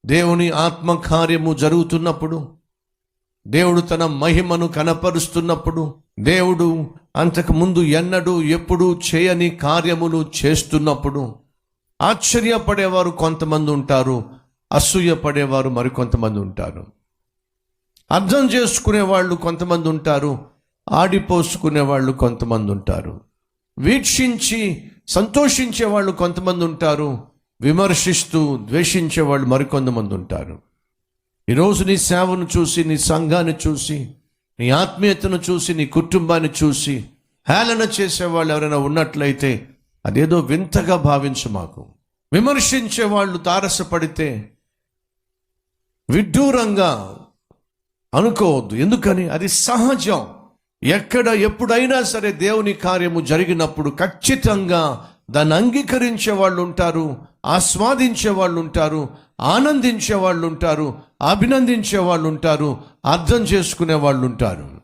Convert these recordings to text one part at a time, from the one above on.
దేవుని ఆత్మకార్యము జరుగుతున్నప్పుడు, దేవుడు తన మహిమను కనపరుస్తున్నప్పుడు, దేవుడు అంతకు ముందు ఎన్నడూ ఎప్పుడూ చేయని కార్యములు చేస్తున్నప్పుడు ఆశ్చర్యపడేవారు కొంతమంది ఉంటారు, అసూయపడేవారు మరికొంతమంది ఉంటారు. అర్థం చేసుకునే వాళ్ళు కొంతమంది ఉంటారు, ఆడిపోసుకునే వాళ్ళు కొంతమంది ఉంటారు. వీక్షించి సంతోషించే వాళ్ళు కొంతమంది ఉంటారు, విమర్శిస్తూ ద్వేషించే వాళ్ళు మరికొంతమంది ఉంటారు. ఈరోజు నీ సేవను చూసి, నీ సంఘాన్ని చూసి, నీ ఆత్మీయతను చూసి, నీ కుటుంబాన్ని చూసి హేళన చేసేవాళ్ళు ఎవరైనా ఉన్నట్లయితే అదేదో వింతగా భావించు. మాకు విమర్శించే వాళ్ళు తారసపడితే విడ్డూరంగా అనుకోవద్దు. ఎందుకని? అది సహజం. ఎక్కడ ఎప్పుడైనా సరే దేవుని కార్యము జరిగినప్పుడు ఖచ్చితంగా దాన్ని అంగీకరించే వాళ్ళు ఉంటారు, ఆస్వాదించే వాళ్ళు ఉంటారు, ఆనందించే వాళ్ళు ఉంటారు, అభినందించే వాళ్ళు ఉంటారు, అర్థం చేసుకునే వాళ్ళు ఉంటారు.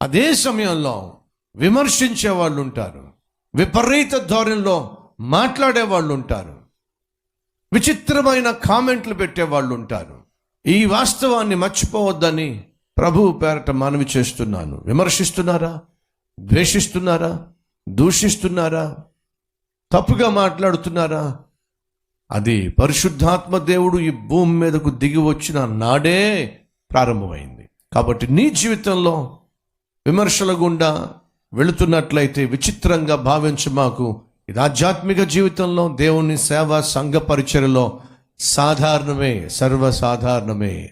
అదే సమయంలో విమర్శించే వాళ్ళు ఉంటారు, విపరీత ధోరణిలో మాట్లాడే వాళ్ళు ఉంటారు, విచిత్రమైన కామెంట్లు పెట్టే వాళ్ళు ఉంటారు. ఈ వాస్తవాన్ని మర్చిపోవద్దని ప్రభువు పేరట మనవి చేస్తున్నాను. విమర్శిస్తున్నారా? ద్వేషిస్తున్నారా? దూషిస్తున్నారా? తప్పుగా మాట్లాడుతున్నారా? అది పరిశుద్ధాత్మ దేవుడు ఈ భూమి మీదకు దిగి వచ్చిన నాడే ప్రారంభమైంది. కాబట్టి నీ జీవితంలో విమర్శల గుండా వెళుతున్నట్లయితే విచిత్రంగా భావించు మాకు. ఇది ఆధ్యాత్మిక జీవితంలో, దేవుని సేవ, సంఘ పరిచర్యలో సాధారణమే, సర్వసాధారణమే.